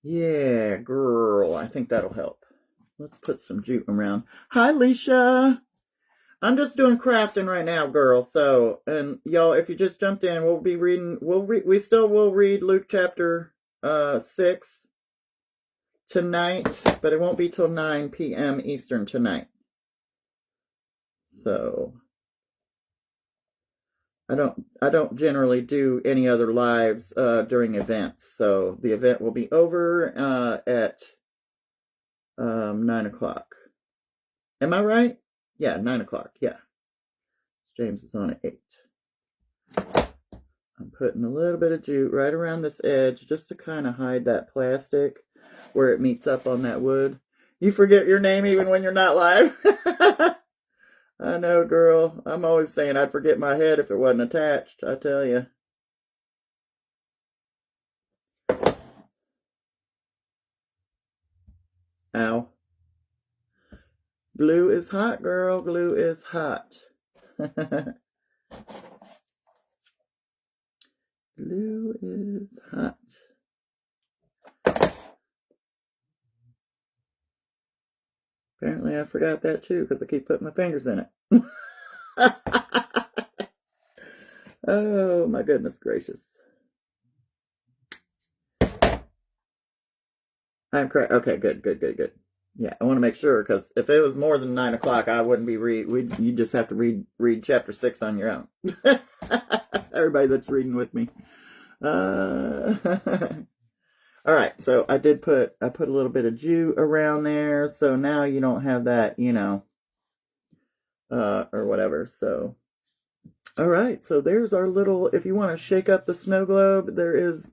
Speaker 1: yeah, girl, I think that'll help. Let's put some jute around. Hi, Leisha. I'm just doing crafting right now, girl. So, and y'all, if you just jumped in, we'll be reading, we still will read Luke chapter 6 tonight, but it won't be till 9 p.m. Eastern tonight. So, I don't generally do any other lives during events. So the event will be over at 9 o'clock. Am I right? Yeah, 9 o'clock. Yeah. James is on at 8. I'm putting a little bit of jute right around this edge just to kind of hide that plastic where it meets up on that wood. You forget your name even when you're not live. I know, girl. I'm always saying I'd forget my head if it wasn't attached. I tell you. Ow. Glue is hot, girl. Glue is hot. Glue is hot. Apparently I forgot that too because I keep putting my fingers in it. Oh my goodness gracious. I'm correct. Okay, good. Yeah, I want to make sure because if it was more than 9 o'clock, I wouldn't be you just have to read chapter 6 on your own. Everybody that's reading with me. All right, so I put a little bit of jute around there, so now you don't have that, or whatever. So, all right, so there's our little. If you want to shake up the snow globe, there is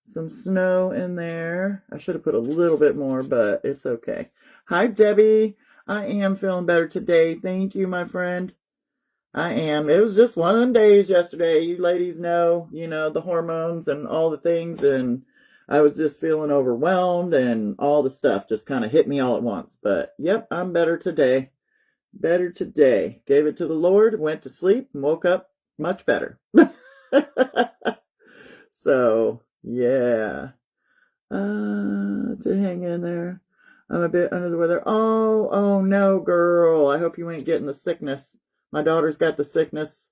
Speaker 1: some snow in there. I should have put a little bit more, but it's okay. Hi, Debbie. I am feeling better today. Thank you, my friend. I am. It was just one of them days yesterday. You ladies know, the hormones and all the things, and I was just feeling overwhelmed and all the stuff just kind of hit me all at once. But yep, I'm better today. Better today. Gave it to the Lord, went to sleep, and woke up much better. So, yeah. To hang in there. I'm a bit under the weather. Oh no, girl. I hope you ain't getting the sickness. My daughter's got the sickness,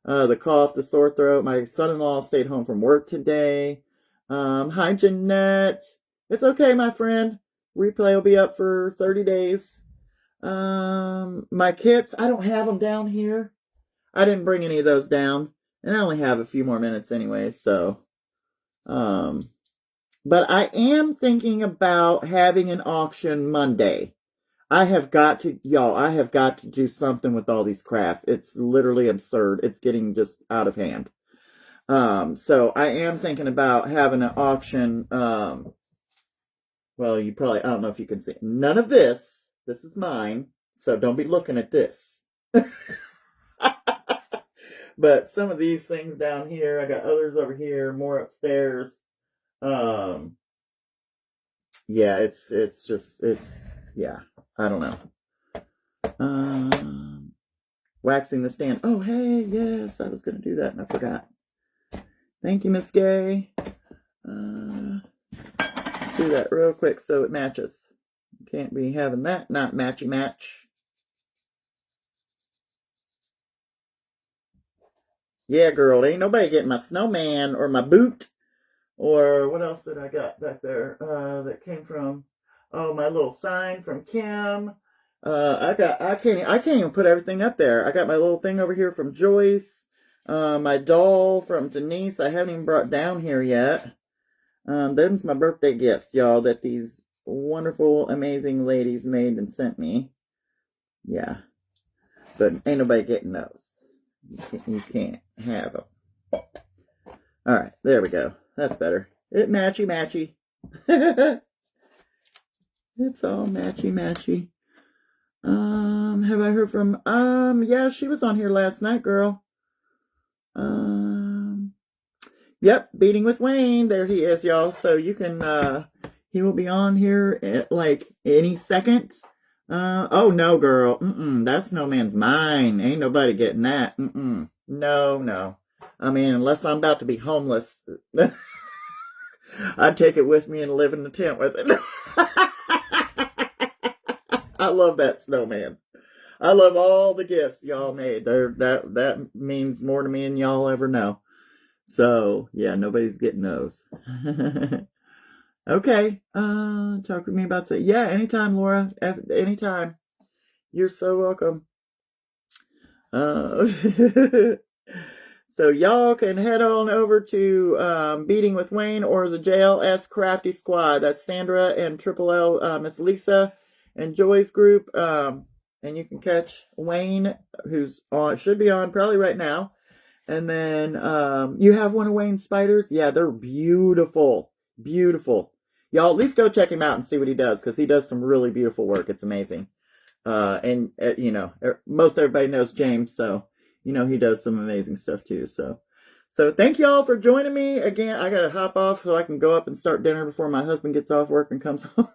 Speaker 1: the cough, the sore throat. My son-in-law stayed home from work today. Hi, Jeanette. It's okay, my friend. Replay will be up for 30 days. My kits, I don't have them down here. I didn't bring any of those down. And I only have a few more minutes anyway, so. But I am thinking about having an auction Monday. I have got to do something with all these crafts. It's literally absurd. It's getting just out of hand. So I am thinking about having an auction. Well, I don't know if you can see. None of this. This is mine. So don't be looking at this. But some of these things down here, I got others over here, more upstairs. Yeah, it's yeah, I don't know. Waxing the stand. Oh, hey, yes, I was going to do that and I forgot. Thank you, Miss Gay. Let's do that real quick so it matches. Can't be having that not matchy match. Yeah, girl, ain't nobody getting my snowman or my boot. Or what else did I got back there that came from? Oh, my little sign from Kim. I can't even put everything up there. I got my little thing over here from Joyce. My doll from Denise. I haven't even brought down here yet. Them's my birthday gifts, y'all. That these wonderful, amazing ladies made and sent me. Yeah. But ain't nobody getting those. You can't have them. All right, there we go. That's better. It matchy. It's all matchy. Have I heard from? Yeah, she was on here last night, girl. Yep, Beating with Wayne. There he is, y'all. So you can, he will be on here at like any second. Oh no, girl. That snowman's mine. Ain't nobody getting that. No. I mean, unless I'm about to be homeless, I'd take it with me and live in the tent with it. I love that snowman. I love all the gifts y'all made. That means more to me than y'all ever know. So yeah, nobody's getting those. Okay. Talk to me about that. Yeah, anytime, Laura. Anytime. You're so welcome. So y'all can head on over to Beating with Wayne or the JLS Crafty Squad. That's Sandra and Triple L, Miss Lisa and Joy's group. And you can catch Wayne, who's on, should be on probably right now. And then you have one of Wayne's spiders. Yeah, they're beautiful. Y'all at least go check him out and see what he does, because he does some really beautiful work. It's amazing. And you know, most everybody knows James, so you know he does some amazing stuff too. So thank y'all for joining me again. I gotta hop off so I can go up and start dinner before my husband gets off work and comes home.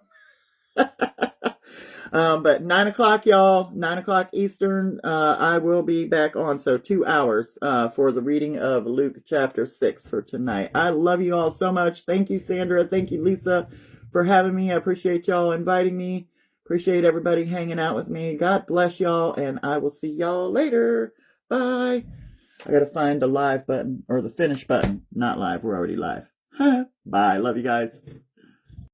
Speaker 1: But 9 o'clock, y'all, 9 o'clock Eastern, I will be back on. So 2 hours, for the reading of Luke chapter 6 for tonight. I love you all so much. Thank you, Sandra. Thank you, Lisa, for having me. I appreciate y'all inviting me. Appreciate everybody hanging out with me. God bless y'all, and I will see y'all later. Bye. I gotta find the live button, or the finish button. Not live, we're already live. Bye. Love you guys.